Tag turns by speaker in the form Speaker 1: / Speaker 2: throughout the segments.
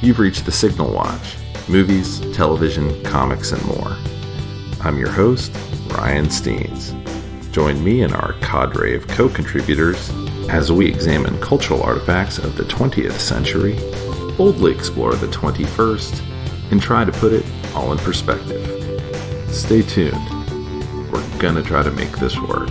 Speaker 1: You've reached the Signal Watch, movies, television, comics, and more. I'm your host, Ryan Steens. Join me and our cadre of co-contributors as we examine cultural artifacts of the 20th century, boldly explore the 21st, and try to put it all in perspective. Stay tuned. We're gonna try to make this work.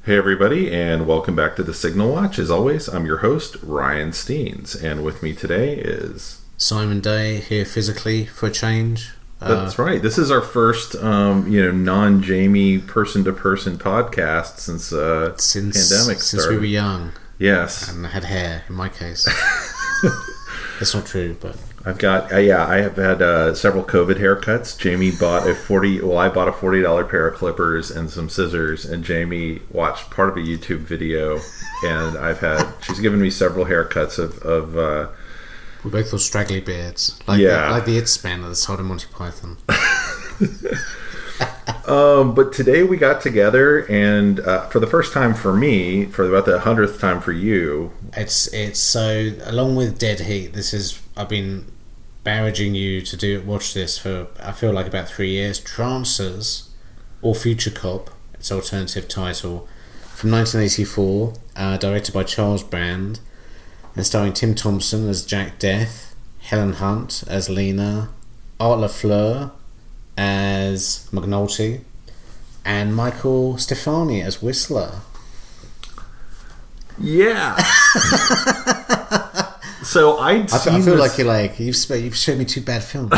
Speaker 1: Hey everybody, and welcome back to the Signal Watch. As always, I'm your host, Ryan Steens, and with me today is...
Speaker 2: Simon Day, here physically for a change.
Speaker 1: That's right. This is our first, non-Jamie person-to-person podcast since pandemic started.
Speaker 2: Since we were young.
Speaker 1: Yes.
Speaker 2: And had hair, in my case. That's not true, but...
Speaker 1: I have had several COVID haircuts. Jamie bought I bought a $40 pair of clippers and some scissors, and Jamie watched part of a YouTube video, and she's given me several haircuts of
Speaker 2: we both have straggly beards. Like the It's Man at the side of Monty Python.
Speaker 1: But today we got together, and for the first time for me, for about the 100th time for you.
Speaker 2: It's so, along with Dead Heat, I've been barraging you to watch this for, I feel like, about 3 years. Trancers, or Future Cop, its alternative title, from 1984, directed by Charles Brand, and starring Tim Thompson as Jack Death, Helen Hunt as Lena, Art LaFleur as McNulty, and Michael Stefani as Whistler.
Speaker 1: Yeah. So I feel
Speaker 2: like you've shown me two bad films.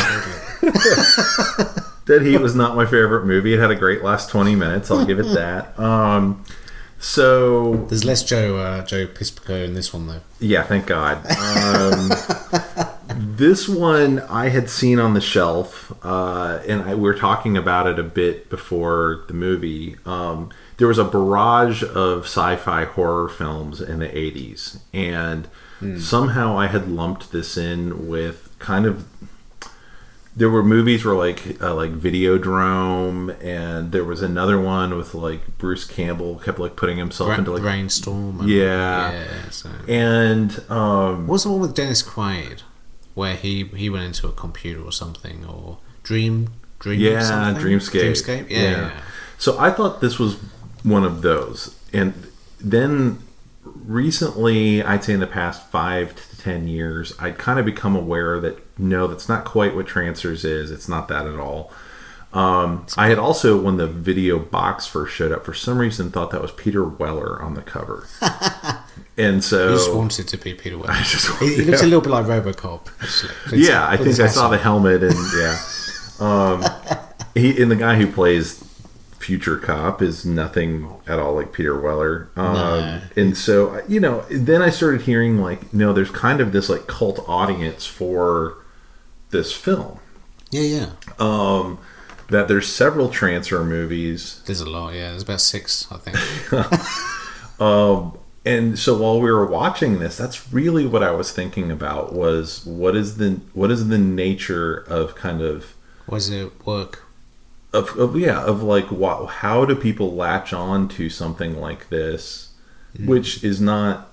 Speaker 1: Dead Heat was not my favorite movie. It had a great last 20 minutes. I'll give it that. So
Speaker 2: there's less Joe Piscopo in this one, though.
Speaker 1: Yeah, thank God. This one I had seen on the shelf, and we were talking about it a bit before the movie. There was a barrage of sci-fi horror films in the 80s, and somehow I had lumped this in with kind of... There were movies where like Videodrome, and there was another one with like Bruce Campbell kept like putting himself into like
Speaker 2: Brainstorm.
Speaker 1: And
Speaker 2: what was the one with Dennis Quaid where he went into a computer or something, or Dream something?
Speaker 1: Dreamscape.
Speaker 2: Yeah.
Speaker 1: So I thought this was one of those, and then recently, I'd say in the past 5 to 10 years, I'd kind of become aware that no, that's not quite what Trancers is. It's not that at all. I had also, when the video box first showed up, for some reason thought that was Peter Weller on the cover. And so...
Speaker 2: You just wanted to be Peter Weller. He looks a little bit like RoboCop, actually.
Speaker 1: I think I saw the helmet, and and the guy who plays Future Cop is nothing at all like Peter Weller.
Speaker 2: No.
Speaker 1: And so, then I started hearing like, no, there's kind of this like cult audience for this film.
Speaker 2: Yeah.
Speaker 1: That there's several Trancer movies.
Speaker 2: There's a lot, yeah. There's about 6, I think.
Speaker 1: And so while we were watching this, that's really what I was thinking about, was what is the nature of kind of...
Speaker 2: What does it work?
Speaker 1: How do people latch on to something like this, which is not...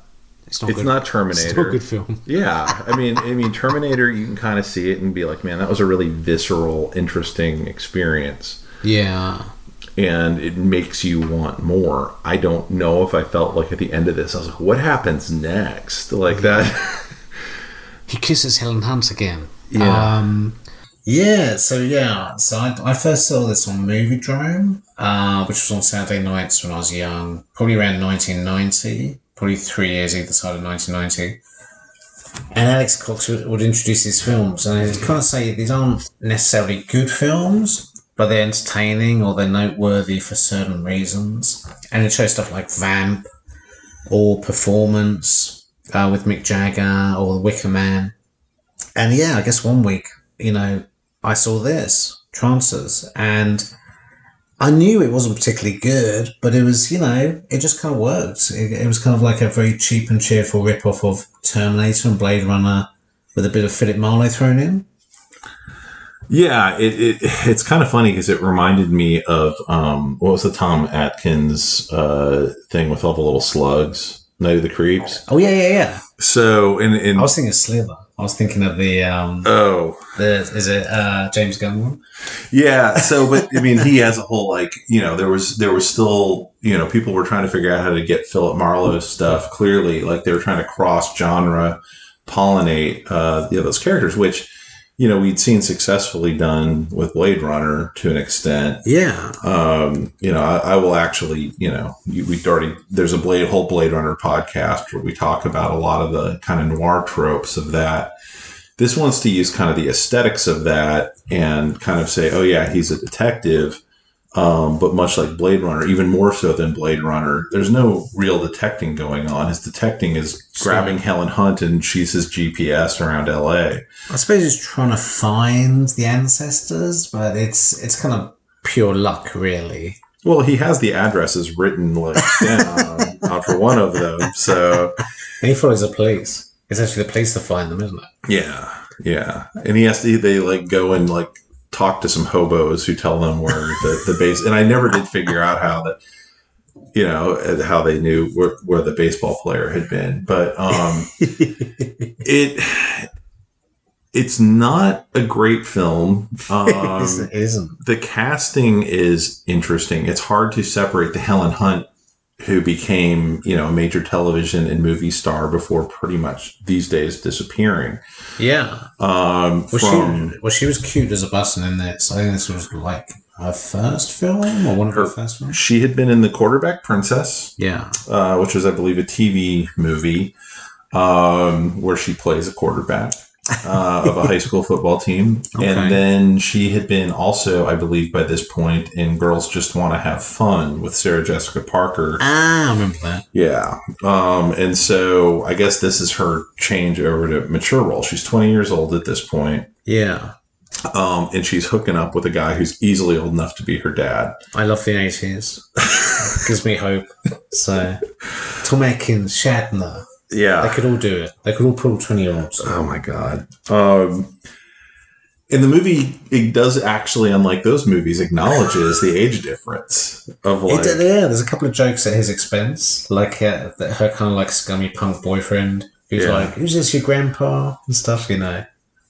Speaker 1: It's not Terminator.
Speaker 2: It's not a good film.
Speaker 1: Yeah. I mean, Terminator, you can kind of see it and be like, man, that was a really visceral, interesting experience.
Speaker 2: Yeah.
Speaker 1: And it makes you want more. I don't know if I felt like at the end of this, I was like, what happens next? Like that.
Speaker 2: He kisses Helen Hunt again.
Speaker 1: Yeah.
Speaker 2: So I first saw this on Moviedrome, which was on Saturday nights when I was young, probably around 1990, probably 3 years either side of 1990. And Alex Cox would introduce these films, and I'd kind of say these aren't necessarily good films, but they're entertaining or they're noteworthy for certain reasons. And it shows stuff like Vamp or Performance with Mick Jagger or The Wicker Man. And yeah, I guess one week, I saw this, Trancers, and I knew it wasn't particularly good, but it was, it just kind of worked. It was kind of like a very cheap and cheerful rip-off of Terminator and Blade Runner with a bit of Philip Marlowe thrown in.
Speaker 1: Yeah, it's kind of funny because it reminded me of, what was the Tom Atkins thing with all the little slugs? Night of the Creeps?
Speaker 2: Oh, yeah.
Speaker 1: So, I
Speaker 2: was thinking of Slither. I was thinking of the is it James Gunn one?
Speaker 1: Yeah. So, but I mean, he has a whole there was still people were trying to figure out how to get Philip Marlowe's stuff. Clearly, like they were trying to cross genre pollinate those characters, which we'd seen successfully done with Blade Runner to an extent.
Speaker 2: Yeah.
Speaker 1: I will actually there's a whole Blade Runner podcast where we talk about a lot of the kind of noir tropes of that. This wants to use kind of the aesthetics of that and kind of say, oh yeah, he's a detective. But much like Blade Runner, even more so than Blade Runner, there's no real detecting going on. His detecting is grabbing Helen Hunt and she's his GPS around LA.
Speaker 2: I suppose he's trying to find the ancestors, but it's kind of pure luck, really.
Speaker 1: Well, he has the addresses written down for one of them, so...
Speaker 2: And he follows the police. It's actually the police that find them, isn't it?
Speaker 1: Yeah. And they go and talk to some hobos who tell them where the base, and I never did figure out how that, how they knew where the baseball player had been, but it's not a great film.
Speaker 2: It isn't.
Speaker 1: The casting is interesting. It's hard to separate the Helen Hunt who became, a major television and movie star before pretty much these days disappearing.
Speaker 2: Yeah. She was cute as a button in this. I think this was like her first film or one of her first films.
Speaker 1: She had been in The Quarterback Princess.
Speaker 2: Yeah.
Speaker 1: Which was, I believe, a TV movie where she plays a quarterback of a high school football team. Okay. And then she had been also, I believe, by this point in Girls Just Want to Have Fun with Sarah Jessica Parker.
Speaker 2: Ah, I remember that.
Speaker 1: Yeah. And so I guess this is her change over to mature role. She's 20 years old at this point.
Speaker 2: Yeah.
Speaker 1: And she's hooking up with a guy who's easily old enough to be her dad.
Speaker 2: I love the 80s. Gives me hope. So, Tom Atkins, Shatner.
Speaker 1: Yeah.
Speaker 2: They could all do it. They could all pull 20-year-olds.
Speaker 1: Oh, my God. In the movie, it does actually, unlike those movies, acknowledges the age difference of
Speaker 2: there's a couple of jokes at his expense. Like her kind of scummy punk boyfriend who's like, who's this, your grandpa? And stuff,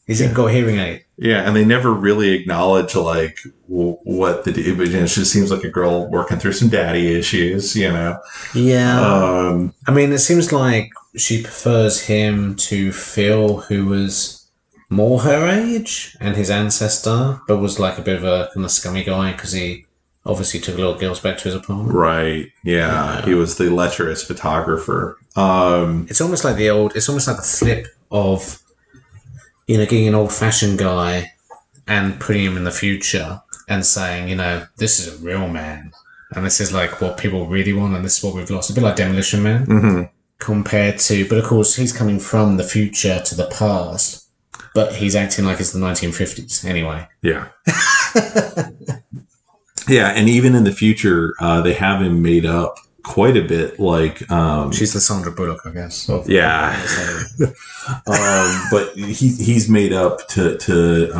Speaker 2: He's even got a hearing aid.
Speaker 1: Yeah, and they never really acknowledge, what the... It just seems like a girl working through some daddy issues,
Speaker 2: Yeah.
Speaker 1: I
Speaker 2: mean, it seems like she prefers him to Phil, who was more her age and his ancestor, but was a bit of a kind of scummy guy because he obviously took little girls back to his apartment.
Speaker 1: Right, yeah. He was the lecherous photographer.
Speaker 2: It's almost like the flip of... getting an old-fashioned guy and putting him in the future and saying, this is a real man. And this is what people really want and this is what we've lost. A bit like Demolition Man.
Speaker 1: Mm-hmm.
Speaker 2: Compared to... But, of course, he's coming from the future to the past. But he's acting like it's the 1950s anyway.
Speaker 1: Yeah. Yeah, and even in the future, they have him made up quite a bit
Speaker 2: she's the Sandra Bullock, I guess.
Speaker 1: Yeah. But he's made up to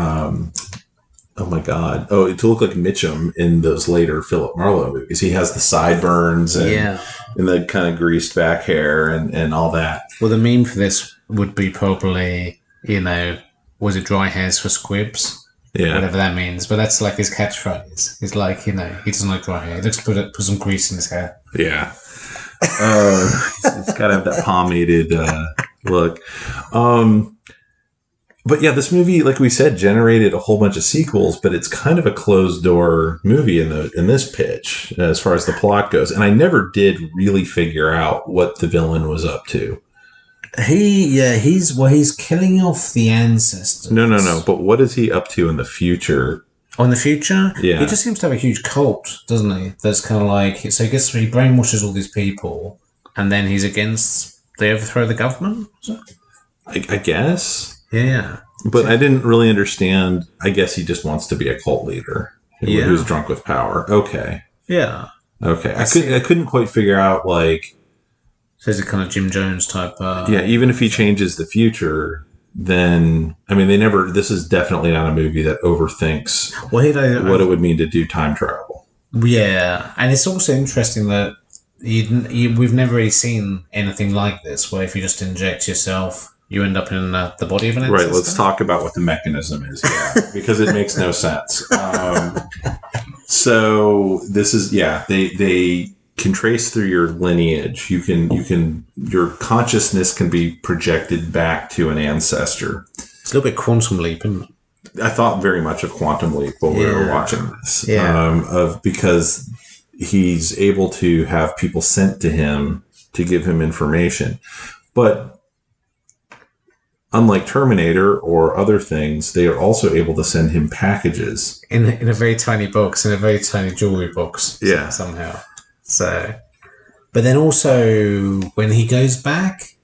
Speaker 1: oh my God. Oh, to look like Mitchum in those later Philip Marlowe movies. He has the sideburns and the kind of greased back hair and all that.
Speaker 2: Well, the meme for this would be probably, was it dry hairs for squibs?
Speaker 1: Yeah.
Speaker 2: Whatever that means. But that's his catchphrase. He's he doesn't like dry hair. He looks to put some grease in his hair.
Speaker 1: Yeah. It's got to have that pomaded look. But yeah, this movie, like we said, generated a whole bunch of sequels, but it's kind of a closed door movie in this pitch as far as the plot goes. And I never did really figure out what the villain was up to.
Speaker 2: He's killing off the ancestors.
Speaker 1: No. But what is he up to in the future?
Speaker 2: Oh, in the future?
Speaker 1: Yeah.
Speaker 2: He just seems to have a huge cult, doesn't he? That's kind of like... So he brainwashes all these people, and then he's against... They overthrow the government?
Speaker 1: I guess.
Speaker 2: Yeah.
Speaker 1: But I didn't really understand. I guess he just wants to be a cult leader who's drunk with power. Okay.
Speaker 2: Yeah.
Speaker 1: Okay. I couldn't quite figure out, like...
Speaker 2: So he's a kind of Jim Jones type...
Speaker 1: even if he changes the future... Then, I mean, this is definitely not a movie that overthinks what it would mean to do time travel.
Speaker 2: Yeah, and it's also interesting that we've never really seen anything like this, where if you just inject yourself, you end up in the body of an ancestor.
Speaker 1: Right, let's talk about what the mechanism is, because it makes no sense. So, this is, they can trace through your lineage. Your consciousness can be projected back to an ancestor.
Speaker 2: It's a little bit Quantum Leap, isn't it?
Speaker 1: I thought very much of Quantum Leap while we were watching this. Because he's able to have people sent to him to give him information. But unlike Terminator or other things, they are also able to send him packages.
Speaker 2: In a very tiny box, in a very tiny jewelry box.
Speaker 1: Yeah.
Speaker 2: Somehow. So, but then also when he goes back,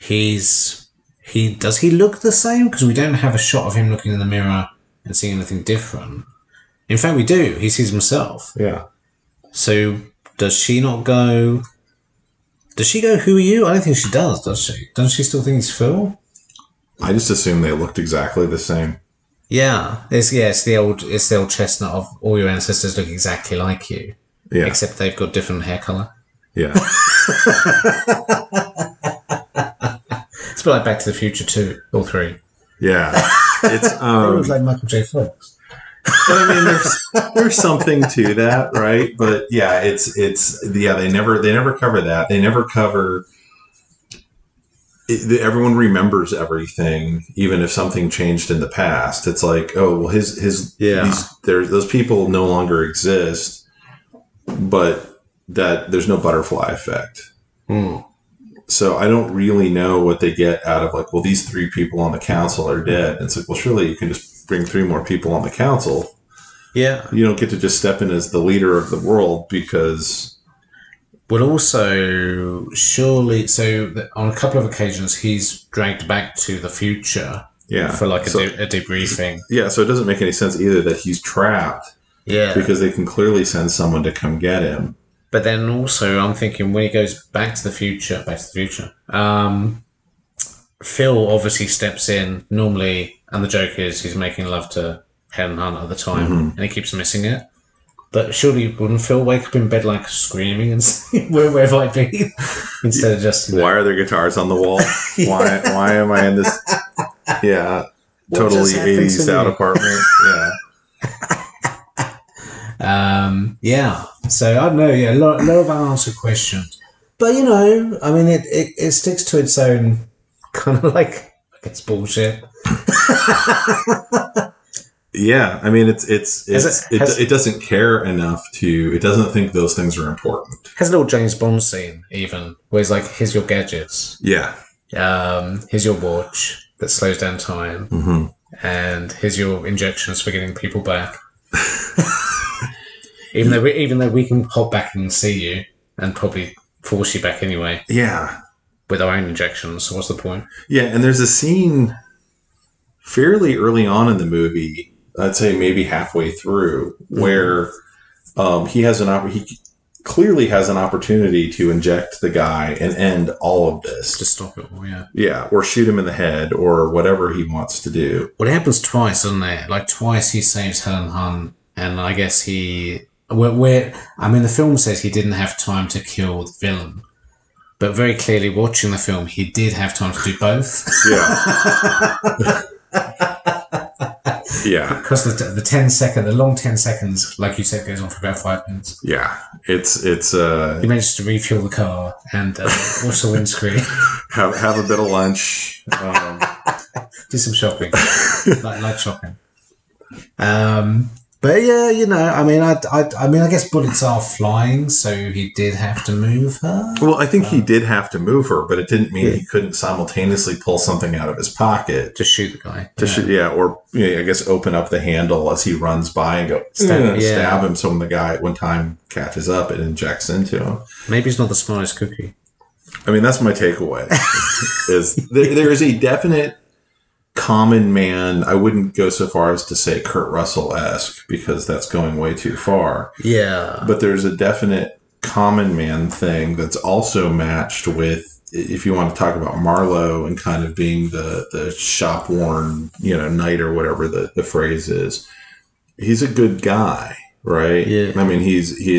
Speaker 2: does he look the same? Because we don't have a shot of him looking in the mirror and seeing anything different. In fact, we do. He sees himself.
Speaker 1: Yeah.
Speaker 2: So does she not go? Does she go? Who are you? I don't think she does she? Doesn't she still think he's Phil?
Speaker 1: I just assume they looked exactly the same.
Speaker 2: Yeah. It's the old chestnut of all your ancestors look exactly like you.
Speaker 1: Yeah.
Speaker 2: Except they've got different hair colour.
Speaker 1: Yeah.
Speaker 2: It's a bit like Back to the Future 2 or 3.
Speaker 1: Yeah. It's
Speaker 2: it was like Michael J. Fox.
Speaker 1: But I mean, there's something to that, right? But yeah, they never cover that. They never cover. Everyone remembers everything, even if something changed in the past. It's like, oh well, those people no longer exist. But that there's no butterfly effect. So I don't really know what they get out of like, well, these 3 people on the council are dead. And it's like, well, surely you can just bring 3 more people on the council.
Speaker 2: Yeah.
Speaker 1: You don't get to just step in as the leader of the world because...
Speaker 2: But also, surely, on a couple of occasions, he's dragged back to the future for like a debriefing.
Speaker 1: Yeah, so it doesn't make any sense either that he's trapped.
Speaker 2: Yeah.
Speaker 1: Because they can clearly send someone to come get him.
Speaker 2: But then also, I'm thinking when he goes back to the future, Phil obviously steps in normally, and the joke is he's making love to Helen Hunt at the time, and he keeps missing it. But surely wouldn't Phil wake up in bed like screaming and saying, where have I been? Instead of just...
Speaker 1: Why are there guitars on the wall? Why am I in this... Yeah, totally 80s out apartment. Yeah.
Speaker 2: So I don't know. Yeah, a lot of unanswered questions. But I mean, it sticks to its own kind of like I guess bullshit.
Speaker 1: Yeah, I mean, it doesn't care enough to. It doesn't think those things are important.
Speaker 2: It has a little James Bond scene even where he's like, "Here's your gadgets.
Speaker 1: Yeah.
Speaker 2: Here's your watch that slows down time, and here's your injections for getting people back." Even though we can hop back and see you and probably force you back anyway.
Speaker 1: Yeah.
Speaker 2: With our own injections, so what's the point?
Speaker 1: Yeah, and there's a scene fairly early on in the movie, I'd say maybe halfway through, where he clearly has an opportunity to inject the guy and end all of this.
Speaker 2: To stop it all, yeah.
Speaker 1: Yeah, or shoot him in the head or whatever he wants to do.
Speaker 2: Well, it happens twice, doesn't it? Like twice he saves Helen Hunt, and I guess the film says he didn't have time to kill the villain. But very clearly, watching the film, he did have time to do both.
Speaker 1: Yeah. Yeah.
Speaker 2: Because the long 10 seconds, like you said, goes on for about 5 minutes.
Speaker 1: Yeah. It's
Speaker 2: He managed to refuel the car and wash the windscreen.
Speaker 1: have a bit of lunch.
Speaker 2: Do some shopping. light shopping. But yeah, I mean, I guess bullets are flying, so he did have to move her.
Speaker 1: Well, I think he did have to move her, but it didn't mean he couldn't simultaneously pull something out of his pocket
Speaker 2: to shoot the guy.
Speaker 1: Or I guess open up the handle as he runs by and go stab him. So when the guy at one time catches up, it injects into him.
Speaker 2: Maybe he's not the smartest cookie.
Speaker 1: I mean, that's my takeaway. Is there is a definite common man. I wouldn't go so far as to say Kurt Russell-esque because that's going way too far.
Speaker 2: Yeah.
Speaker 1: But there's a definite common man thing that's also matched with, if you want to talk about Marlowe and kind of being the shop-worn, knight or whatever the phrase is. He's a good guy, right?
Speaker 2: Yeah.
Speaker 1: I mean,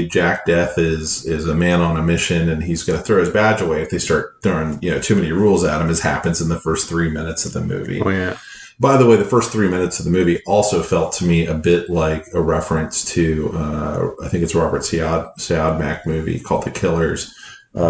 Speaker 1: Jack Death is a man on a mission, and he's going to throw his badge away if they start throwing too many rules at him, as happens in the first 3 minutes of the movie.
Speaker 2: Oh yeah.
Speaker 1: By the way, the first 3 minutes of the movie also felt to me a bit like a reference to I think it's Robert Siodmak movie called The Killers,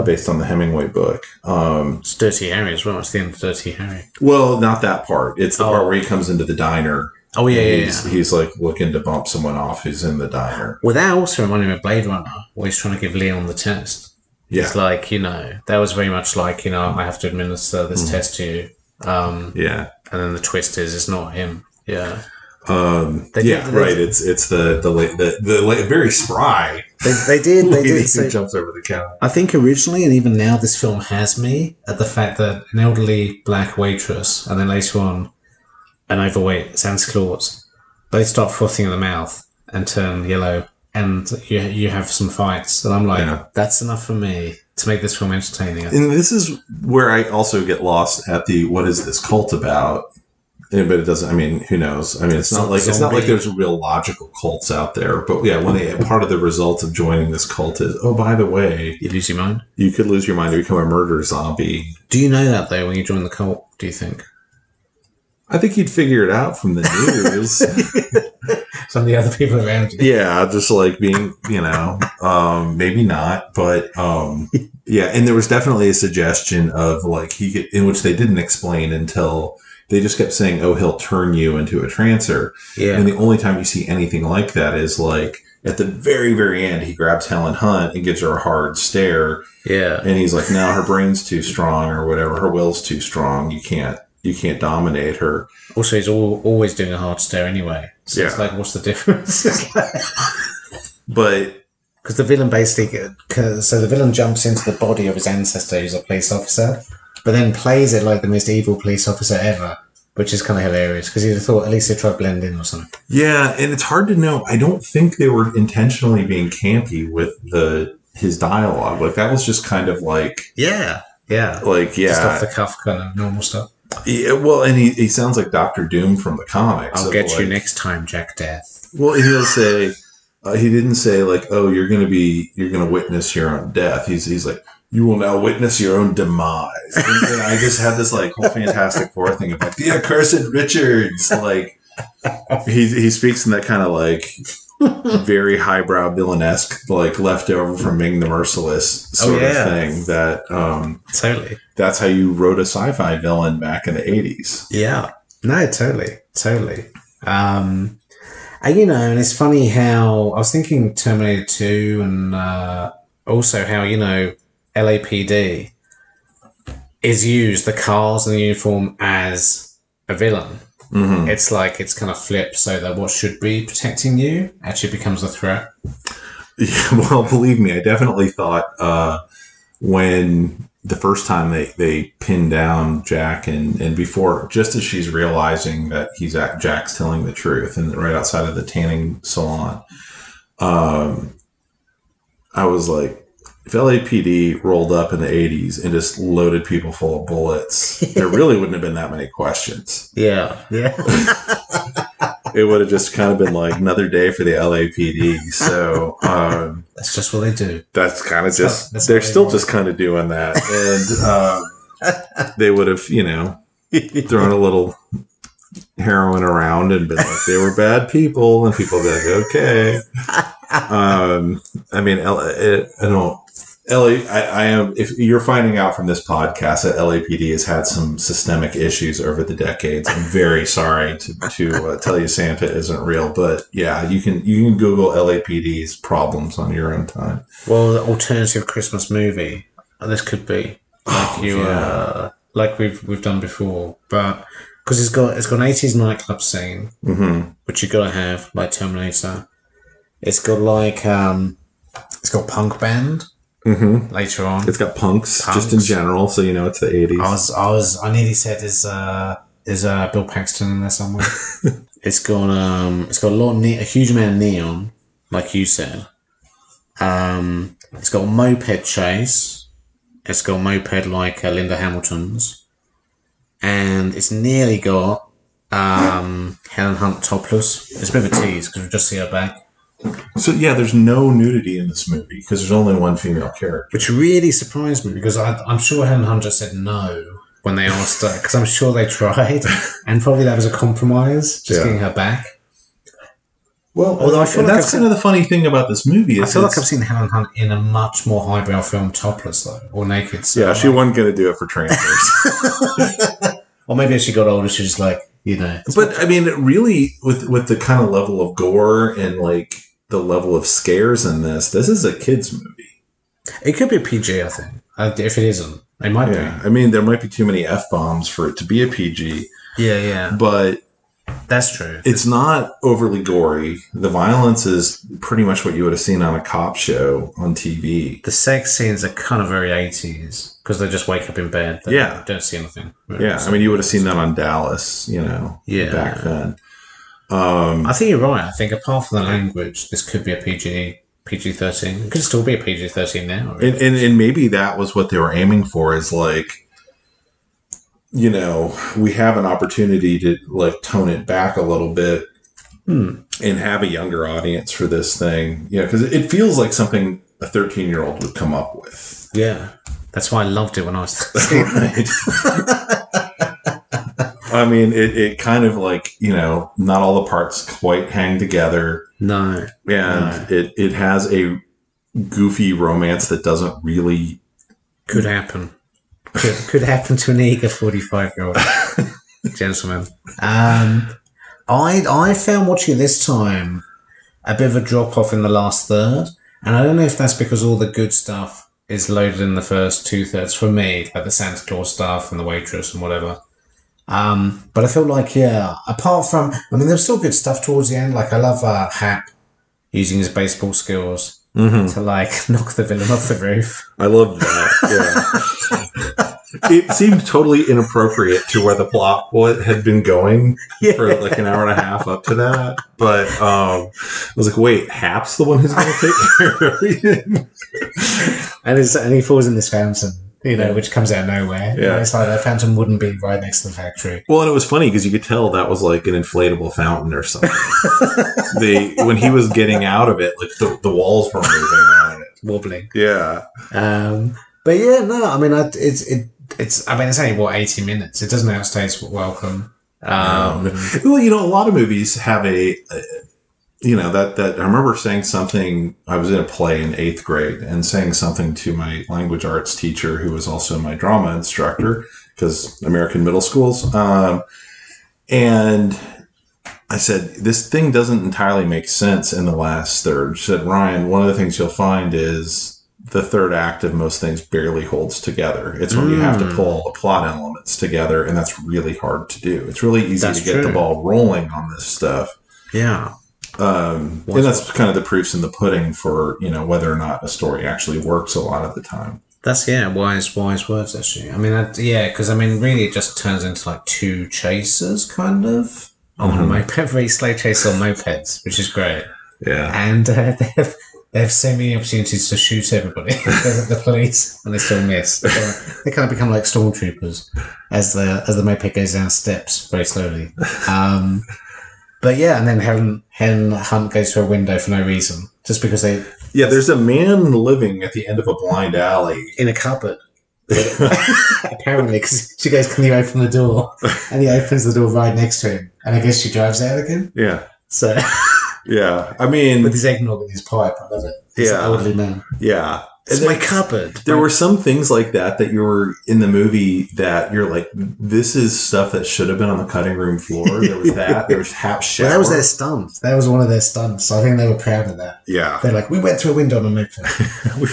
Speaker 1: based on the Hemingway book.
Speaker 2: It's Dirty Harry as well. It's the end of Dirty Harry.
Speaker 1: Well, not that part. It's the part where he comes into the diner.
Speaker 2: Oh, yeah,
Speaker 1: He's like looking to bump someone off who's in the diner.
Speaker 2: Well, that also reminded me of Blade Runner, where he's trying to give Leon the test.
Speaker 1: Yeah.
Speaker 2: It's like, that was very much like, I have to administer this test to you.
Speaker 1: Yeah.
Speaker 2: And then the twist is it's not him. Yeah.
Speaker 1: Right. It's the very spry.
Speaker 2: They did.
Speaker 1: Who jumps over the counter.
Speaker 2: I think originally, and even now, this film has me at the fact that an elderly black waitress, and then later on, an overweight Santa Claus, both start frothing in the mouth and turn yellow, and you have some fights, and I'm like, that's enough for me to make this film entertaining.
Speaker 1: And this is where I also get lost at the what is this cult about? But it doesn't. I mean, who knows? I mean, it's not like there's real logical cults out there. But yeah, part of the result of joining this cult is, oh, by the way,
Speaker 2: you lose your mind.
Speaker 1: You could lose your mind to become a murder zombie.
Speaker 2: Do you know that though? When you join the cult, do you think?
Speaker 1: I think you'd figure it out from the news.
Speaker 2: Some of the other people around you.
Speaker 1: Yeah, just like being, maybe not, but yeah. And there was definitely a suggestion of like in which they didn't explain until they just kept saying, "Oh, he'll turn you into a trancer."
Speaker 2: Yeah.
Speaker 1: And the only time you see anything like that is like at the very, very end, he grabs Helen Hunt and gives her a hard stare.
Speaker 2: Yeah.
Speaker 1: And he's like, "No, her brain's too strong, or whatever. Her will's too strong. You can't dominate her."
Speaker 2: Also, he's always doing a hard stare anyway. So it's like, what's the difference?
Speaker 1: But
Speaker 2: because the villain the villain jumps into the body of his ancestor, who's a police officer, but then plays it like the most evil police officer ever, which is kind of hilarious because you'd have thought at least they tried to blend in or something.
Speaker 1: Yeah, and it's hard to know. I don't think they were intentionally being campy with his dialogue. Like that was just kind of like just
Speaker 2: off the cuff kind of normal stuff.
Speaker 1: Yeah, well, and he sounds like Doctor Doom from the comics.
Speaker 2: I'll get you next time, Jack Death.
Speaker 1: Well, he'll say he didn't say like, "Oh, you're gonna witness your own death." He's like, "You will now witness your own demise." And I just had this like whole Fantastic Four thing of like the accursed Richards. Like he speaks in that kind of like very highbrow villainesque, like leftover from Ming the Merciless sort of thing. That
Speaker 2: totally.
Speaker 1: That's how you wrote a sci-fi villain back in the 80s.
Speaker 2: Yeah. No, totally. And and it's funny how I was thinking Terminator 2 and also how LAPD is used, the cars and the uniform, as a villain.
Speaker 1: Mm-hmm.
Speaker 2: It's like it's kind of flipped so that what should be protecting you actually becomes a threat.
Speaker 1: Yeah, well, believe me, I definitely thought when the first time they pin down Jack and before, just as she's realizing that Jack's telling the truth, and right outside of the tanning salon, I was like, if LAPD rolled up in the 80s and just loaded people full of bullets, there really wouldn't have been that many questions.
Speaker 2: Yeah.
Speaker 1: It would have just kind of been like another day for the LAPD. So
Speaker 2: that's just what they do.
Speaker 1: That's kind of they're still just kind of doing that. And they would have, thrown a little heroin around and been like, they were bad people. And people would be like, okay. I mean, I am. If you're finding out from this podcast that LAPD has had some systemic issues over the decades, I'm very sorry to tell you Santa isn't real. But yeah, you can Google LAPD's problems on your own time.
Speaker 2: Well, the alternative Christmas movie. This could be like we've done before, but because it's got an 80s nightclub scene, which you got to have, like Terminator. It's got it's got punk band. Later on,
Speaker 1: it's got punks just in general, so you know it's the 80s.
Speaker 2: I nearly said is Bill Paxton in there somewhere. It's got a huge amount of neon, like you said. It's got a moped chase. It's got a moped like Linda Hamilton's, and it's nearly got Helen Hunt topless. It's a bit of a tease because we just see her back.
Speaker 1: So yeah, there's no nudity in this movie because there's only one female character,
Speaker 2: which really surprised me because I'm sure Helen Hunter said no when they asked her, because I'm sure they tried, and probably that was a compromise, just getting her back.
Speaker 1: Well, although I feel like that's kind of the funny thing about this movie.
Speaker 2: I feel like I've seen Helen Hunt in a much more highbrow film topless though, or naked. So
Speaker 1: yeah, she wasn't going to do it for Trancers.
Speaker 2: Or maybe as she got older, she was like, you know.
Speaker 1: But I mean, really, with the kind of level of gore and like the level of scares in this is a kids movie.
Speaker 2: It could be a PG, I think. If it isn't, it might be.
Speaker 1: I mean, there might be too many F-bombs for it to be a PG.
Speaker 2: Yeah.
Speaker 1: But
Speaker 2: that's true.
Speaker 1: It's not overly gory. The violence is pretty much what you would have seen on a cop show on TV.
Speaker 2: The sex scenes are kind of very 80s because they just wake up in bed. They don't see anything.
Speaker 1: Yeah, I mean, you would have seen that on Dallas, back then.
Speaker 2: I think you're right. I think apart from the language, this could be a PG-13. It could still be a PG-13 now. Really.
Speaker 1: And maybe that was what they were aiming for, is like, we have an opportunity to like tone it back a little bit and have a younger audience for this thing. Because it feels like something a 13-year-old would come up with.
Speaker 2: Yeah. That's why I loved it when I was 13.
Speaker 1: I mean, it kind of like, not all the parts quite hang together.
Speaker 2: No.
Speaker 1: And it has a goofy romance that doesn't really...
Speaker 2: Could happen. Could happen to an eager 45-year-old gentleman. I found watching it this time a bit of a drop-off in the last third. And I don't know if that's because all the good stuff is loaded in the first two-thirds for me, like the Santa Claus stuff and the waitress and whatever. But I feel like, apart from... I mean, there's still good stuff towards the end. Like, I love Hap using his baseball skills to, like, knock the villain off the roof.
Speaker 1: I love that, It seemed totally inappropriate to where the plot had been going for like an hour and a half up to that. But I was like, wait, Hap's the one who's going to take care of everything?
Speaker 2: And he falls in this fountain, which comes out of nowhere. Yeah. It's like that fountain wouldn't be right next to the factory.
Speaker 1: Well, and it was funny because you could tell that was like an inflatable fountain or something. When he was getting out of it, like the walls were moving on it.
Speaker 2: Wobbling.
Speaker 1: Yeah.
Speaker 2: But yeah, no, I mean, it's only 80 minutes. It doesn't outstay its welcome.
Speaker 1: Well, a lot of movies have that I remember saying something. I was in a play in 8th grade and saying something to my language arts teacher, who was also my drama instructor, because American middle schools. And I said, this thing doesn't entirely make sense in the last third. She said, Ryan, one of the things you'll find is the third act of most things barely holds together. It's when you have to pull all the plot elements together, and that's really hard to do. It's really easy to get the ball rolling on this stuff.
Speaker 2: Yeah.
Speaker 1: And that's kind of the proofs in the pudding for, whether or not a story actually works a lot of the time.
Speaker 2: That's, wise words, actually. I mean, because, really it just turns into like two chasers, kind of. On a moped, very slow chase on mopeds, which is great.
Speaker 1: Yeah.
Speaker 2: And they have so many opportunities to shoot everybody, the police, and they still miss. They kind of become like stormtroopers as the moped goes down steps very slowly. But yeah, and then Helen Hunt goes through a window for no reason, just because they...
Speaker 1: Yeah, there's a man living at the end of a blind alley.
Speaker 2: In a cupboard. Apparently, because she goes, can you open the door? And he opens the door right next to him. And I guess she drives out again.
Speaker 1: Yeah.
Speaker 2: So...
Speaker 1: Yeah, I mean...
Speaker 2: With his eggnog and his pipe, I love it. He's an elderly man.
Speaker 1: Yeah.
Speaker 2: It's my cupboard.
Speaker 1: There were some things like that you were in the movie that you're like, this is stuff that should have been on the cutting room floor. There was that. There was Hap's shower.
Speaker 2: Well, that was their stunt. That was one of their stunts. I think they were proud of that.
Speaker 1: Yeah.
Speaker 2: They're like, we went through a window on a moped.
Speaker 1: we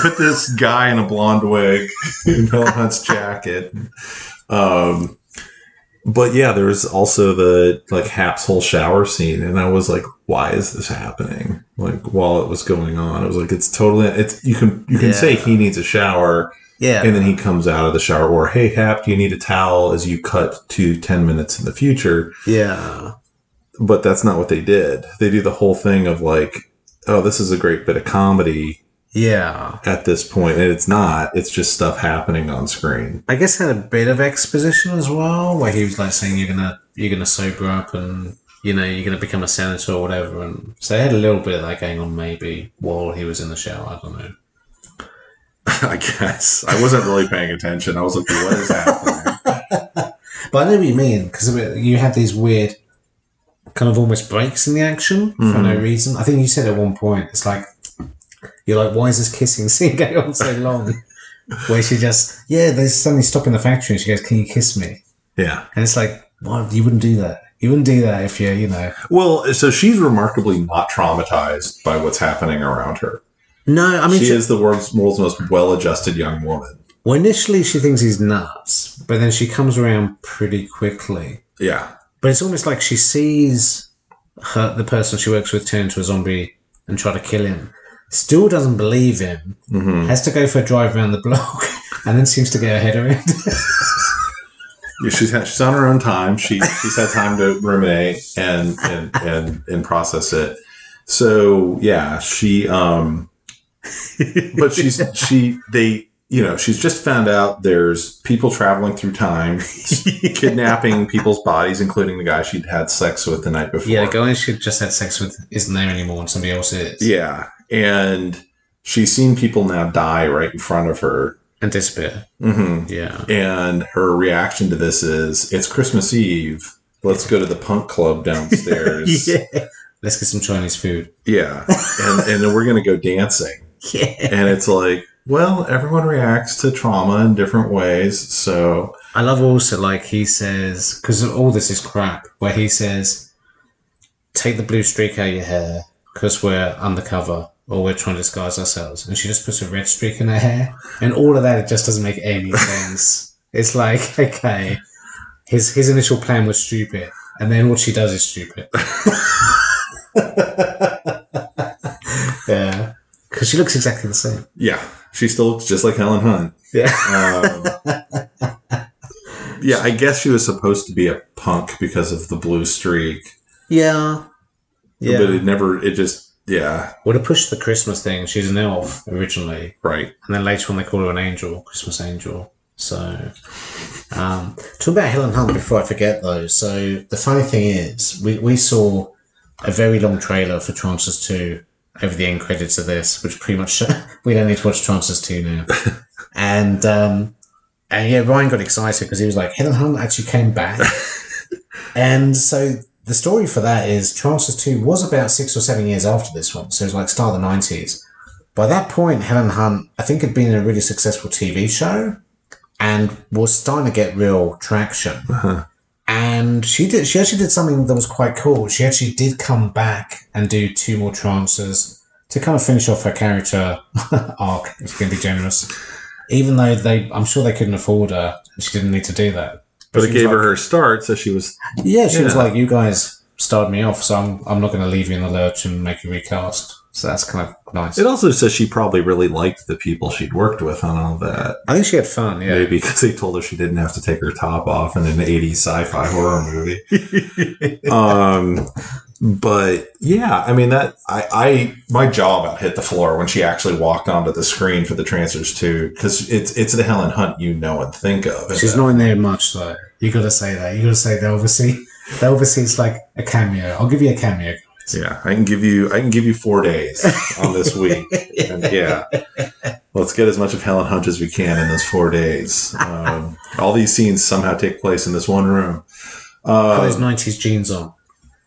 Speaker 1: put this guy in a blonde wig in Helen Hunt's jacket. But yeah, there was also the like Hap's whole shower scene, and I was like, "Why is this happening?" Like while it was going on, I was like, you can say he needs a shower, and then he comes out of the shower, or hey Hap, do you need a towel? As you cut to 10 minutes in the future, but that's not what they did. They do the whole thing of like, oh, this is a great bit of comedy.
Speaker 2: Yeah.
Speaker 1: At this point, and it's not. It's just stuff happening on screen.
Speaker 2: I guess it had a bit of exposition as well, where he was like saying you're gonna sober up and you're gonna become a senator or whatever, and so they had a little bit of that going on maybe while he was in the shower. I don't know.
Speaker 1: I guess I wasn't really paying attention. I was like, what is happening?
Speaker 2: But I know what you mean, because you had these weird kind of almost breaks in the action for no reason. I think you said at one point, it's like. You're like, why is this kissing scene going on so long? Where she just, they suddenly stop in the factory and she goes, can you kiss me?
Speaker 1: Yeah.
Speaker 2: And it's like, well, you wouldn't do that. You wouldn't do that if you're,
Speaker 1: Well, so she's remarkably not traumatized by what's happening around her.
Speaker 2: No, I mean...
Speaker 1: She is the world's most well-adjusted young woman.
Speaker 2: Well, initially she thinks he's nuts, but then she comes around pretty quickly.
Speaker 1: Yeah.
Speaker 2: But it's almost like she sees the person she works with turn into a zombie and try to kill him. Still doesn't believe him, has to go for a drive around the block, and then seems to get her head around it.
Speaker 1: Yeah, she's on her own time. She's had time to ruminate and process it. So yeah, but she's just found out there's people traveling through time, kidnapping people's bodies, including the guy she'd had sex with the night before.
Speaker 2: Yeah, the guy she'd just had sex with isn't there anymore, and somebody else is.
Speaker 1: Yeah. And she's seen people now die right in front of her.
Speaker 2: And disappear.
Speaker 1: Mm-hmm.
Speaker 2: Yeah.
Speaker 1: And her reaction to this is, it's Christmas Eve. Let's go to the punk club downstairs.
Speaker 2: Let's get some Chinese food.
Speaker 1: Yeah. And then we're going to go dancing.
Speaker 2: Yeah.
Speaker 1: And it's like, well, everyone reacts to trauma in different ways. So
Speaker 2: I love also, like, he says, because all this is crap, where he says, take the blue streak out of your hair because we're undercover. Or we're trying to disguise ourselves. And she just puts a red streak in her hair. And all of that, it just doesn't make any sense. It's like, okay, his initial plan was stupid. And then what she does is stupid. Yeah. Because she looks exactly the same.
Speaker 1: Yeah. She still looks just like Helen Hunt.
Speaker 2: Yeah.
Speaker 1: Yeah, I guess she was supposed to be a punk because of the blue streak.
Speaker 2: Yeah. Yeah.
Speaker 1: But yeah.
Speaker 2: Well, to push the Christmas thing, she's an elf originally.
Speaker 1: Right.
Speaker 2: And then later on they call her an angel, Christmas angel. So, talk about Helen Hunt before I forget though. So, the funny thing is, we saw a very long trailer for Trancers 2 over the end credits of this, which pretty much, we don't need to watch Trancers 2 now. And yeah, Ryan got excited because he was like, Helen Hunt actually came back. And so... the story for that is Trancers 2 was about 6 or 7 years after this one, so it was like start of the 90s. By that point, Helen Hunt, I think, had been in a really successful TV show and was starting to get real traction. And she actually did something that was quite cool. She actually did come back and do 2 more Trancers to kind of finish off her character arc, if you can be generous. Even though I'm sure they couldn't afford her, and she didn't need to do that.
Speaker 1: But it gave her her start, so she was...
Speaker 2: Yeah, she was like, you guys started me off, so I'm not going to leave you in the lurch and make you recast. So that's kind of nice.
Speaker 1: It also says she probably really liked the people she'd worked with on all that.
Speaker 2: I think she had fun, yeah.
Speaker 1: Maybe because they told her she didn't have to take her top off in an 80s sci-fi horror movie. But yeah, I mean, that my jaw about hit the floor when she actually walked onto the screen for the Trancers 2, because it's the Helen Hunt you know and think of.
Speaker 2: She's not in there much though. You got to say that. You got to say that. Obviously, it's like a cameo. I'll give you a cameo.
Speaker 1: Yeah, I can give you 4 days on this week, and yeah, let's get as much of Helen Hunt as we can in those 4 days. All these scenes somehow take place in this one room.
Speaker 2: Got those 90s jeans on.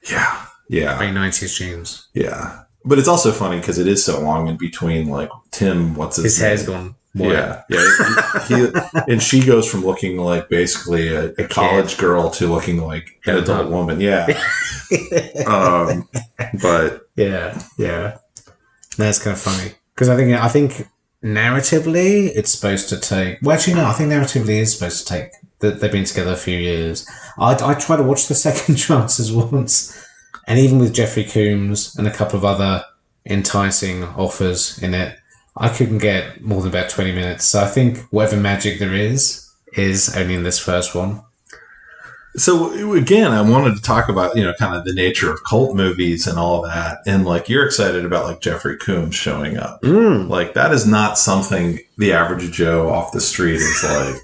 Speaker 1: Yeah.
Speaker 2: Very 90s jeans.
Speaker 1: Yeah. But it's also funny because it is so long in between. Like Tim, what's
Speaker 2: his
Speaker 1: name?
Speaker 2: hair's gone white.
Speaker 1: Yeah. And she goes from looking like basically a college girl to looking like an adult woman. Yeah. But
Speaker 2: yeah, that's kind of funny because I think narratively it's supposed to take. Well, actually, no. I think narratively is supposed to take. They've been together a few years. I tried to watch the second Trancers once, and even with Jeffrey Combs and a couple of other enticing offers in it, I couldn't get more than about 20 minutes. So I think whatever magic there is only in this first one.
Speaker 1: So again, I wanted to talk about, kind of the nature of cult movies and all that. And like, you're excited about like Jeffrey Combs showing up. Like that is not something the average Joe off the street is like,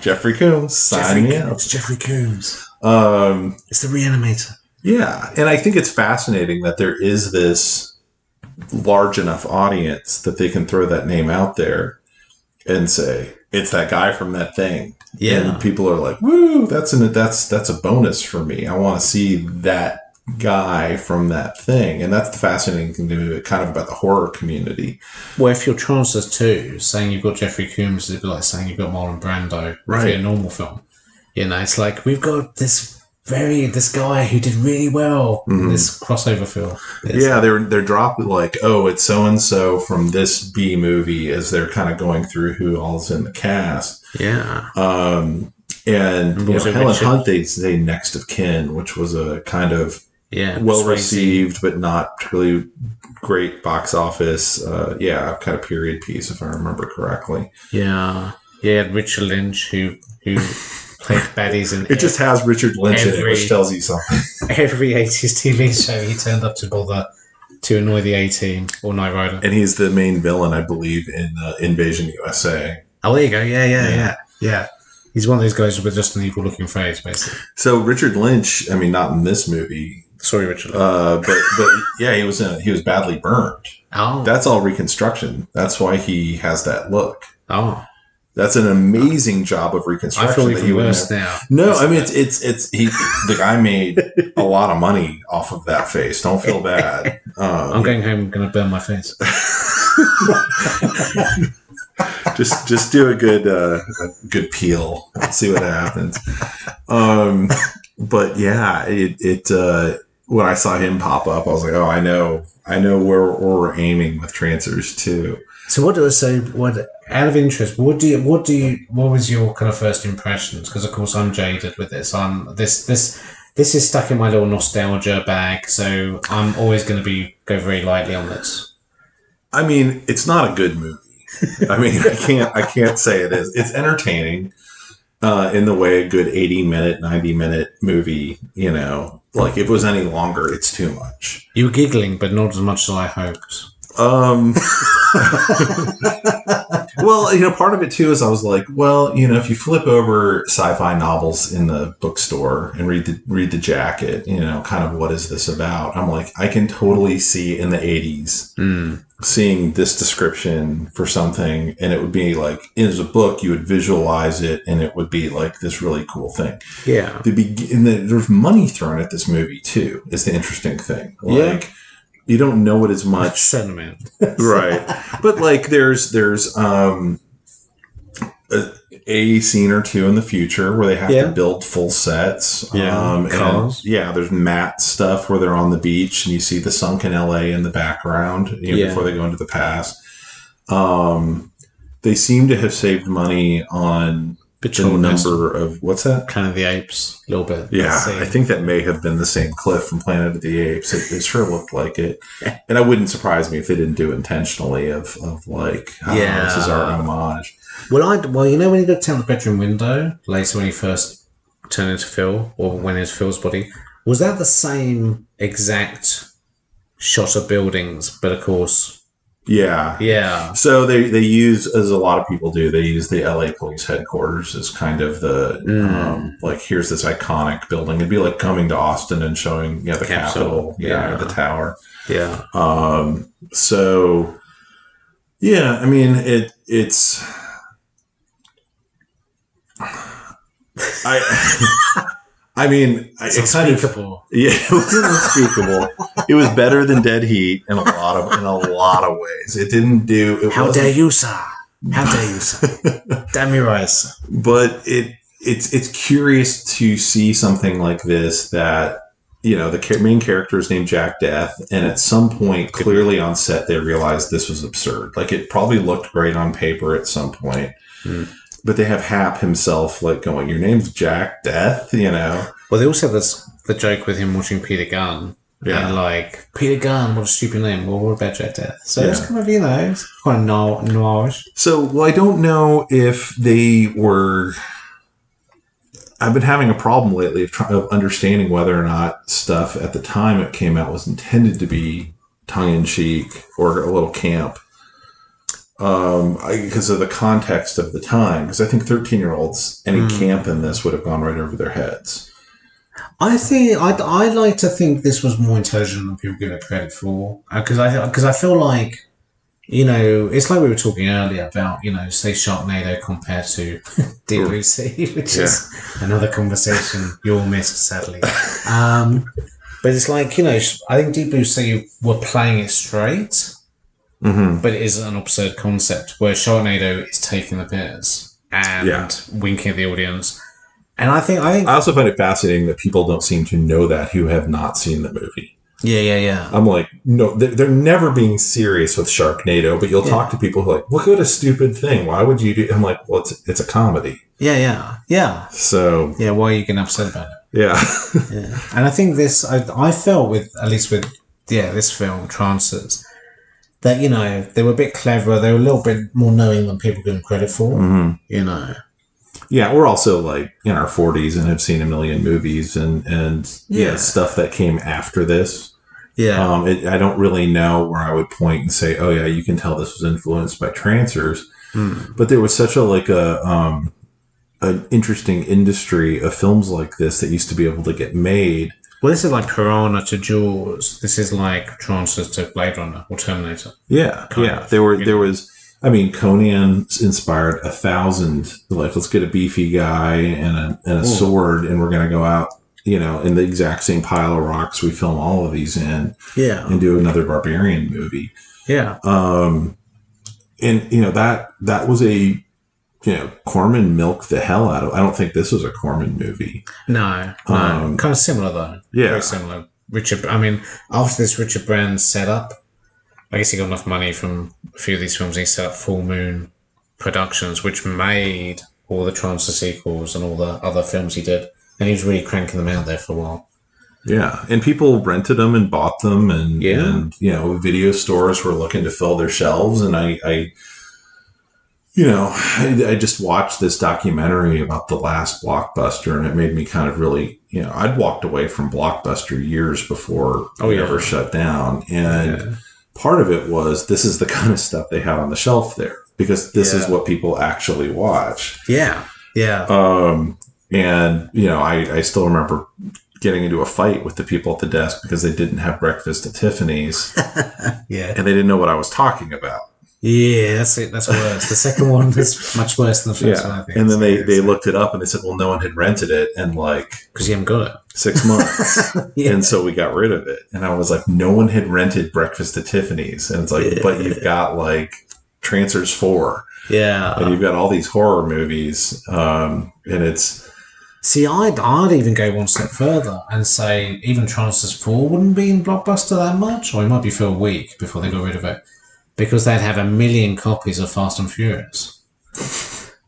Speaker 1: Jeffrey Combs, sign me up.
Speaker 2: It's Jeffrey Combs. It's the Reanimator.
Speaker 1: Yeah. And I think it's fascinating that there is this large enough audience that they can throw that name out there and say, it's that guy from that thing. Yeah. And people are like, woo, that's a bonus for me. I want to see that guy from that thing. And that's the fascinating thing to do, kind of about the horror community.
Speaker 2: Well, if you're Trancers too, saying you've got Jeffrey Combs, it'd be like saying you've got Marlon Brando.
Speaker 1: Right.
Speaker 2: In a normal film. It's like, we've got this guy who did really well in this crossover film.
Speaker 1: They're dropping like, oh, it's so-and-so from this B movie as they're kind of going through who all's in the cast.
Speaker 2: Yeah.
Speaker 1: And Helen Hunt, they say Next of Kin, which was a kind of well-received but not really great box office, kind of period piece, if I remember correctly.
Speaker 2: Yeah. Yeah, Richard Lynch, who played baddies in
Speaker 1: it. Just has Richard Lynch in it, which tells you something.
Speaker 2: Every 80s TV show he turned up to bother to annoy the A-Team or Knight Rider.
Speaker 1: And he's the main villain, I believe, in Invasion USA.
Speaker 2: Oh, there you go. Yeah. He's one of those guys with just an evil-looking face, basically.
Speaker 1: So Richard Lynch, I mean, not in this movie.
Speaker 2: Sorry, Richard Lynch.
Speaker 1: But yeah, he was badly burned. Oh. That's all reconstruction. That's why he has that look.
Speaker 2: Oh.
Speaker 1: That's an amazing job of reconstruction.
Speaker 2: I feel even worse now.
Speaker 1: No, I mean it's the guy made a lot of money off of that face. Don't feel bad.
Speaker 2: I'm going home. I'm going to burn my face.
Speaker 1: just do a good peel. See what happens. But yeah, it when I saw him pop up, I was like, oh, I know where we're aiming with Trancers too.
Speaker 2: So what out of interest, what was your kind of first impressions? Because of course I'm jaded with this. This is stuck in my little nostalgia bag, so I'm always going to go very lightly on this.
Speaker 1: I mean, it's not a good movie. I mean, I can't say it is. It's entertaining in the way a good 80-minute, 90-minute movie, like if it was any longer, it's too much.
Speaker 2: You were giggling, but not as much as I hoped.
Speaker 1: Well, part of it too is I was like, well, if you flip over sci-fi novels in the bookstore and read the jacket, kind of what is this about? I'm like, I can totally see in the 80s seeing this description for something, and it would be like, as a book, you would visualize it, and it would be like this really cool thing.
Speaker 2: Yeah.
Speaker 1: There's money thrown at this movie too. Is the interesting thing. Like, you don't know it as much.
Speaker 2: Sentiment.
Speaker 1: Right. But like there's a scene or two in the future where they have to build full sets.
Speaker 2: Cars.
Speaker 1: And there's matte stuff where they're on the beach and you see the sunken LA in the background before they go into the past. They seem to have saved money on the number of what's that?
Speaker 2: Planet of the Apes, a little bit.
Speaker 1: Yeah, I think that may have been the same cliff from Planet of the Apes. It sure looked like it, and it wouldn't surprise me if they didn't do it intentionally. Of like, this is our homage.
Speaker 2: Well, when he looked out the bedroom window later when he first turned into Phil, or when it was Phil's body, was that the same exact shot of buildings? But of course. Yeah.
Speaker 1: So they use, as a lot of people do, they use the LA police headquarters as kind of the like, here's this iconic building. It'd be like coming to Austin and showing the Capitol, the tower.
Speaker 2: Yeah.
Speaker 1: So yeah, I mean it's I mean,
Speaker 2: it's unspeakable.
Speaker 1: It was unspeakable. It was better than Dead Heat in a lot of ways. It didn't do.
Speaker 2: How dare you, sir? How dare you, sir? Damn your eyes.
Speaker 1: But it's curious to see something like this that, the main character is named Jack Death, and at some point, clearly on set, they realized this was absurd. Like, it probably looked great on paper at some point, but they have Hap himself, like, going, your name's Jack Death,
Speaker 2: Well, they also have the joke with him watching Peter Gunn, and like, Peter Gunn, what a stupid name, well, what about Jack Death? So it's kind of, it's quite noirish.
Speaker 1: So, well, I don't know if they were... I've been having a problem lately of understanding whether or not stuff at the time it came out was intended to be tongue-in-cheek or a little camp. Because of the context of the time. Because I think 13-year-olds, any camp in this would have gone right over their heads.
Speaker 2: I think I like to think this was more intelligent than people give it credit for. Because I feel like, it's like we were talking earlier about, say Sharknado compared to Deep Blue Sea, which is another conversation you all missed, sadly. But it's like, I think Deep Blue Sea were playing it straight, but it is an absurd concept, where Sharknado is taking the piss and winking at the audience. And I
Speaker 1: also find it fascinating that people don't seem to know that who have not seen the movie.
Speaker 2: Yeah.
Speaker 1: I'm like, no, they're never being serious with Sharknado, but you'll talk to people who are like, look what a stupid thing. Why would you do? I'm like, well, it's a comedy.
Speaker 2: Yeah.
Speaker 1: So.
Speaker 2: Yeah, why are you getting upset about it?
Speaker 1: Yeah.
Speaker 2: And I think this, I felt at least with this film, Trancers, that, they were a bit cleverer. They were a little bit more knowing than people give them credit for,
Speaker 1: Yeah, we're also like in our 40s and have seen a million movies and stuff that came after this.
Speaker 2: Yeah.
Speaker 1: I don't really know where I would point and say, oh yeah, you can tell this was influenced by Trancers. But there was such an interesting industry of films like this that used to be able to get made.
Speaker 2: Well, this is like Piranha to Jaws. This is like Trancers to Blade Runner or Terminator.
Speaker 1: Yeah. There was. I mean, Conan inspired 1,000. Like, let's get a beefy guy and a sword, and we're going to go out, in the exact same pile of rocks we film all of these in.
Speaker 2: Yeah.
Speaker 1: And do another barbarian movie.
Speaker 2: Yeah.
Speaker 1: And that was a, Corman milked the hell out of. I don't think this was a Corman movie.
Speaker 2: No. Kind of similar though.
Speaker 1: Yeah.
Speaker 2: Very similar. After this Richard Brand setup, I guess he got enough money from a few of these films. He set up Full Moon Productions, which made all the Trancer sequels and all the other films he did. And he was really cranking them out there for a while.
Speaker 1: Yeah, and people rented them and bought them, and video stores were looking to fill their shelves. And I just watched this documentary about the last Blockbuster, and it made me kind of really, I'd walked away from Blockbuster years before it ever shut down, and. Part of it was this is the kind of stuff they had on the shelf there because this is what people actually watch.
Speaker 2: Yeah.
Speaker 1: And, I still remember getting into a fight with the people at the desk because they didn't have breakfast at Tiffany's.
Speaker 2: Yeah.
Speaker 1: And they didn't know what I was talking about.
Speaker 2: Yeah, that's it. That's worse. The second one is much worse than the first one, I think.
Speaker 1: And then they looked it up and they said, well, no one had rented it in
Speaker 2: because you haven't got it.
Speaker 1: 6 months. And so we got rid of it. And I was like, no one had rented Breakfast at Tiffany's. And it's like, but you've got like Trancers 4.
Speaker 2: Yeah.
Speaker 1: And you've got all these horror movies. And it's...
Speaker 2: See, I'd even go one step further and say even Trancers 4 wouldn't be in Blockbuster that much, or it might be for a week before they got rid of it. Because they'd have 1 million copies of Fast and Furious.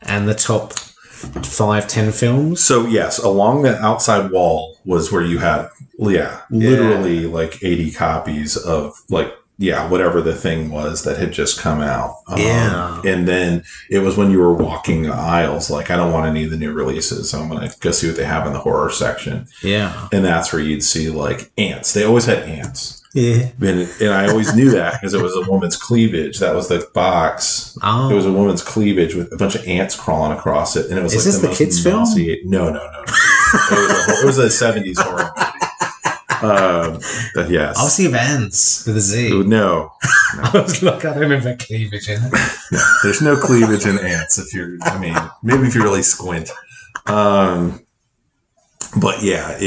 Speaker 2: And the top 5-10 films.
Speaker 1: So, yes, along the outside wall was where you had, literally like 80 copies of, whatever the thing was that had just come out. And then it was when you were walking the aisles, like, I don't want any of the new releases. So I'm going to go see what they have in the horror section.
Speaker 2: Yeah.
Speaker 1: And that's where you'd see, like, ants. They always had ants.
Speaker 2: Yeah.
Speaker 1: And I always knew that because it was a woman's cleavage. That was the box. Oh. It was a woman's cleavage with a bunch of ants crawling across it. And it was
Speaker 2: Is this the kids' film?
Speaker 1: No. It was a 70s horror movie. But yes.
Speaker 2: I'll see ants with a Z.
Speaker 1: No.
Speaker 2: I was like, I don't remember cleavage in it.
Speaker 1: No, there's no cleavage in ants maybe if you really squint. But yeah,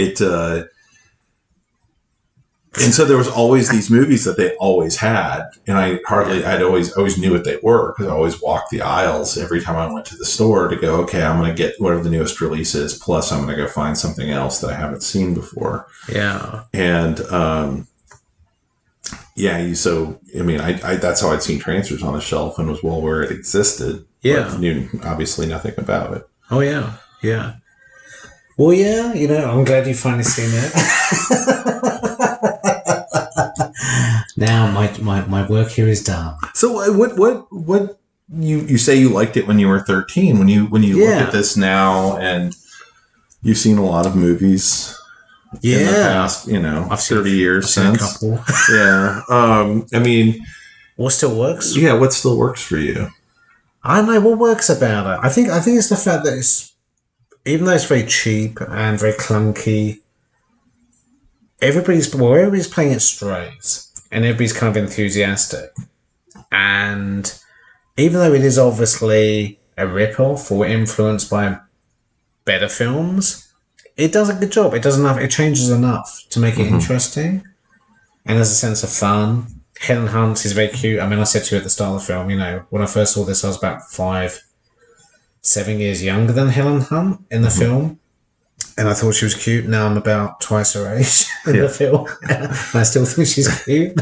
Speaker 1: and so there was always these movies that they always had, and I'd always knew what they were because I always walked the aisles every time I went to the store to go, okay, I'm going to get whatever the newest release is, plus I'm going to go find something else that I haven't seen before.
Speaker 2: Yeah.
Speaker 1: And, I that's how I'd seen Trancers on the shelf and was well aware it existed.
Speaker 2: Yeah.
Speaker 1: But knew obviously nothing about it.
Speaker 2: Oh, yeah. Yeah. Well, yeah, I'm glad you've finally seen it. Now my work here is done.
Speaker 1: So what you say you liked it when you were 13? When you look at this now and you've seen a lot of movies in the past, I've 30 years since.
Speaker 2: A couple.
Speaker 1: Yeah.
Speaker 2: What still works?
Speaker 1: Yeah, what still works for you?
Speaker 2: I don't know what works about it. I think it's the fact that even though it's very cheap and very clunky, everybody's playing it straight. And everybody's kind of enthusiastic. And even though it is obviously a rip-off or influenced by better films, it does a good job. It changes enough to make it interesting. And there's a sense of fun. Helen Hunt is very cute. I said to you at the start of the film, when I first saw this, I was about 7 years younger than Helen Hunt in the film. And I thought she was cute. Now I'm about twice her age in the film. And I still think she's cute.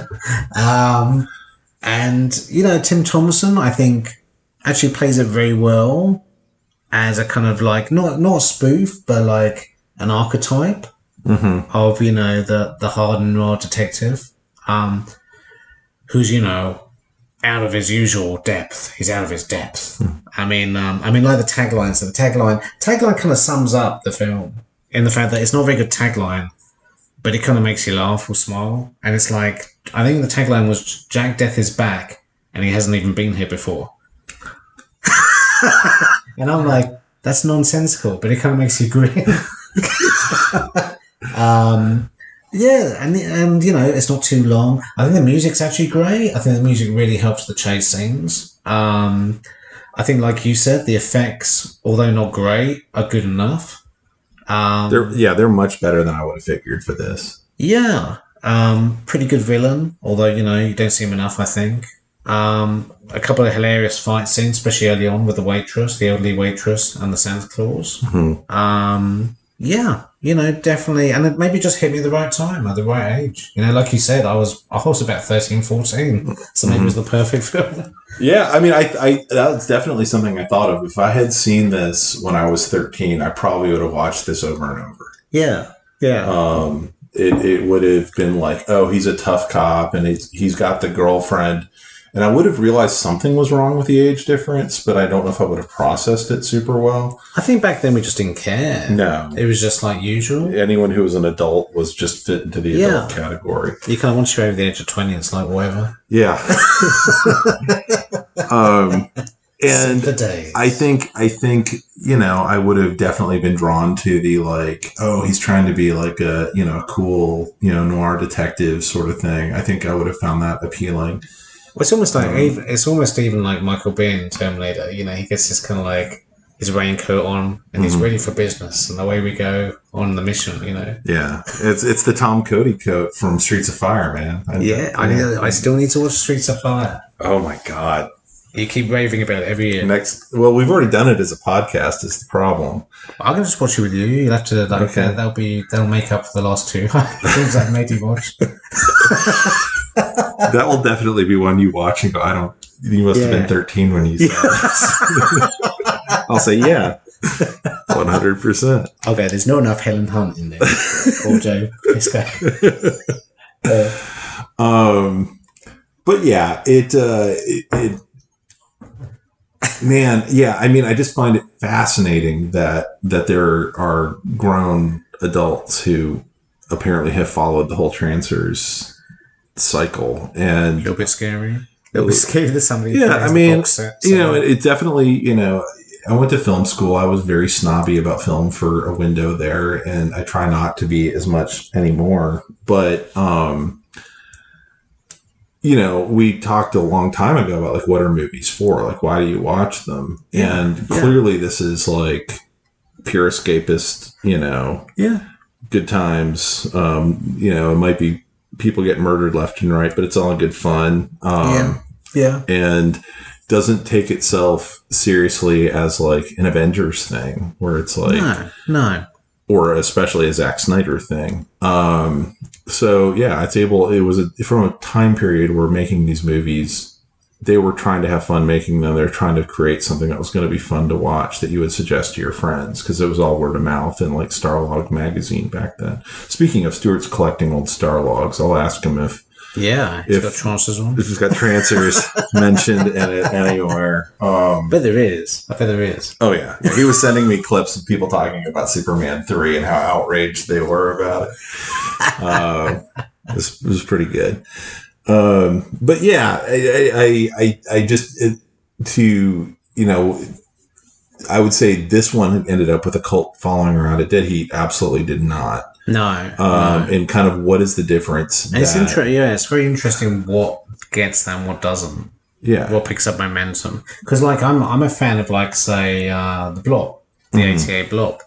Speaker 2: And Tim Thomerson, I think, actually plays it very well as a kind of like, not a spoof, but like an archetype of, the hardened noir detective who's, out of his usual depth. He's out of his depth. Like the tagline. So the tagline kind of sums up the film in the fact that it's not a very good tagline, but it kind of makes you laugh or smile. And it's like, I think the tagline was Jack Death is back and he hasn't even been here before. And I'm like, that's nonsensical, but it kind of makes you grin. Yeah, and it's not too long. I think the music's actually great. I think the music really helps the chase scenes. I think, like you said, the effects, although not great, are good enough.
Speaker 1: They're much better than I would have figured for this.
Speaker 2: Yeah, pretty good villain, although you don't see him enough. I think a couple of hilarious fight scenes, especially early on with the elderly waitress, and the Santa Claus. Yeah, definitely. And it maybe just hit me at the right time, at the right age. Like you said, I was about 13, 14. So maybe it was the perfect film.
Speaker 1: Yeah, I that's definitely something I thought of. If I had seen this when I was 13, I probably would have watched this over and over.
Speaker 2: Yeah, yeah.
Speaker 1: It would have been like, oh, he's a tough cop and he's got the girlfriend. And I would have realized something was wrong with the age difference, but I don't know if I would have processed it super well.
Speaker 2: I think back then we just didn't care.
Speaker 1: No.
Speaker 2: It was just like usual.
Speaker 1: Anyone who was an adult was just fit into the adult category.
Speaker 2: You kind of, once you're over the age of 20, it's like whatever.
Speaker 1: Yeah. And
Speaker 2: the days.
Speaker 1: I think, I would have definitely been drawn to the like, oh, he's trying to be like a, cool, noir detective sort of thing. I think I would have found that appealing.
Speaker 2: Well, it's almost even like Michael Biehn in Terminator. He gets this kind of like his raincoat on and he's ready for business, and away we go on the mission.
Speaker 1: Yeah, it's the Tom Cody coat from Streets of Fire, man.
Speaker 2: I still need to watch Streets of Fire.
Speaker 1: Oh my god,
Speaker 2: you keep raving about it every year.
Speaker 1: Well, we've already done it as a podcast. Is the problem?
Speaker 2: I'm gonna just watch it with you. You'll have to that'll make up for the last two things I've made you watch.
Speaker 1: That will definitely be one you watch and go, you must have been 13 when you saw this. I'll say, 100%.
Speaker 2: Okay, there's not enough Helen Hunt in there. Poor Joe. This guy.
Speaker 1: But yeah, man, yeah, I just find it fascinating that there are grown adults who apparently have followed the whole Trancers cycle, and
Speaker 2: a little bit scary. A little bit scary that somebody.
Speaker 1: Yeah, it definitely. I went to film school. I was very snobby about film for a window there, and I try not to be as much anymore. But we talked a long time ago about like what are movies for? Like, why do you watch them? And clearly, this is like pure escapist,
Speaker 2: Yeah.
Speaker 1: good times. It might be people get murdered left and right, but it's all in good fun.
Speaker 2: Yeah.
Speaker 1: And doesn't take itself seriously as like an Avengers thing, where it's like
Speaker 2: no,
Speaker 1: or especially a Zack Snyder thing. So yeah, it was from a time period where making these movies, they were trying to have fun making them. They're trying to create something that was going to be fun to watch that you would suggest to your friends, because it was all word of mouth and like Starlog magazine back then. Speaking of, Stuart's collecting old Starlogs. I'll ask him if
Speaker 2: he's got Trancers on.
Speaker 1: If he's got Trancers mentioned in it anywhere.
Speaker 2: But there is. I bet there is.
Speaker 1: Oh yeah. He was sending me clips of people talking about Superman 3 and how outraged they were about it. This was pretty good. But yeah, I just I would say this one ended up with a cult following around it. Dead Heat absolutely did not.
Speaker 2: No.
Speaker 1: And kind of what is the difference?
Speaker 2: It's interesting. Yeah, it's very interesting what gets them, what doesn't.
Speaker 1: Yeah.
Speaker 2: What picks up momentum? Because like I'm a fan of like say the Block, the 88 Block.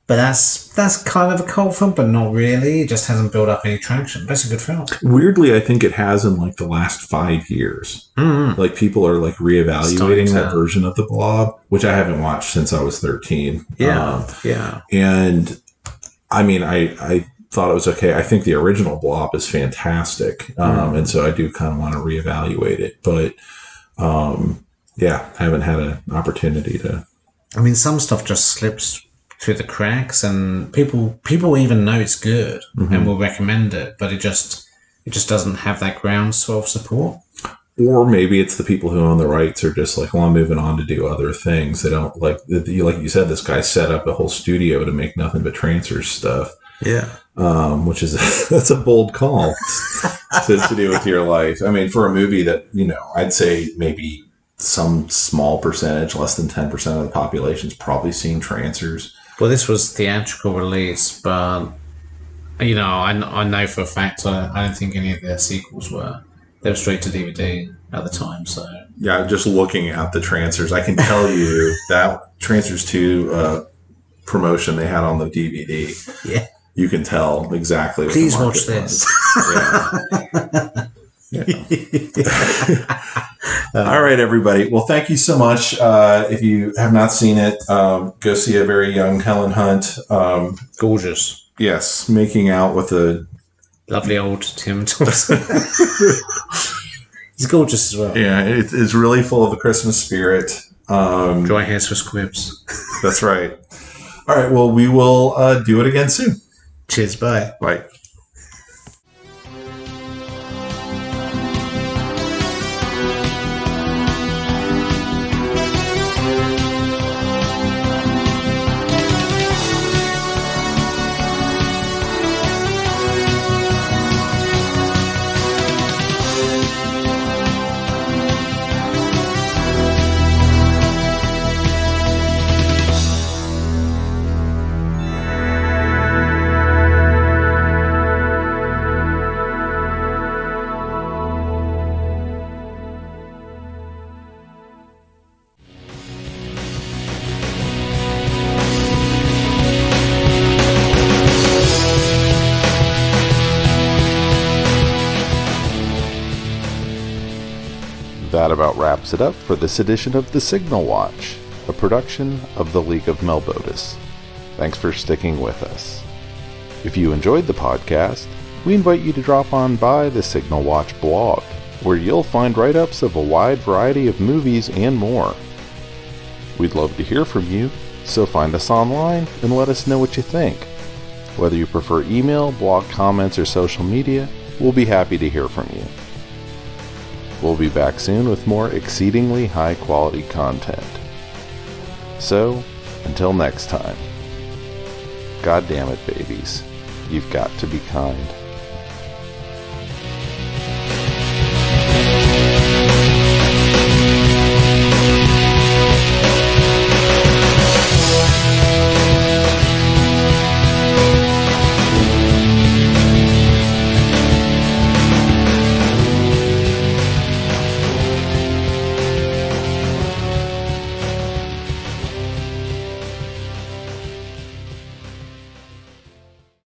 Speaker 2: But that's kind of a cult film, but not really. It just hasn't built up any traction. But it's a good film.
Speaker 1: Weirdly, I think it has in like the last 5 years. Mm-hmm. Like people are like reevaluating that version of the Blob, which I haven't watched since I was 13.
Speaker 2: Yeah.
Speaker 1: And I mean, I thought it was okay. I think the original Blob is fantastic. And so I do kind of want to reevaluate it. But I haven't had an opportunity to.
Speaker 2: I mean, some stuff just slips through the cracks, and people even know it's good and will recommend it, but it just doesn't have that groundswell of support.
Speaker 1: Or maybe it's the people who own the rights are just like, well, I'm moving on to do other things. They don't like you said, this guy set up a whole studio to make nothing but Trancers stuff.
Speaker 2: Yeah.
Speaker 1: Which is that's a bold call to do with your life. I mean, for a movie that, I'd say maybe some small percentage, less than 10% of the population's probably seen Trancers.
Speaker 2: Well, this was theatrical release, but I know for a fact I don't think any of their sequels were. They were straight to DVD at the time. So
Speaker 1: yeah, just looking at the Trancers, I can tell you that Trancers 2 promotion they had on the DVD.
Speaker 2: Yeah,
Speaker 1: you can tell exactly.
Speaker 2: Please watch this. All
Speaker 1: right, everybody. Well, thank you so much. If you have not seen it, go see a very young Helen Hunt.
Speaker 2: Gorgeous.
Speaker 1: Yes, making out with a
Speaker 2: lovely old Tim Thompson. He's gorgeous as well.
Speaker 1: Yeah, it's really full of the Christmas spirit.
Speaker 2: Dry hairs for squibs.
Speaker 1: That's right. All right. Well, we will do it again soon.
Speaker 2: Cheers. Bye.
Speaker 1: Bye. That about wraps it up for this edition of The Signal Watch, a production of the League of Melbotus. Thanks for sticking with us. If you enjoyed the podcast, we invite you to drop on by the Signal Watch blog, where you'll find write-ups of a wide variety of movies and more. We'd love to hear from you, so find us online and let us know what you think. Whether you prefer email, blog comments, or social media, we'll be happy to hear from you. We'll be back soon with more exceedingly high-quality content. So, until next time, God damn it, babies, you've got to be kind.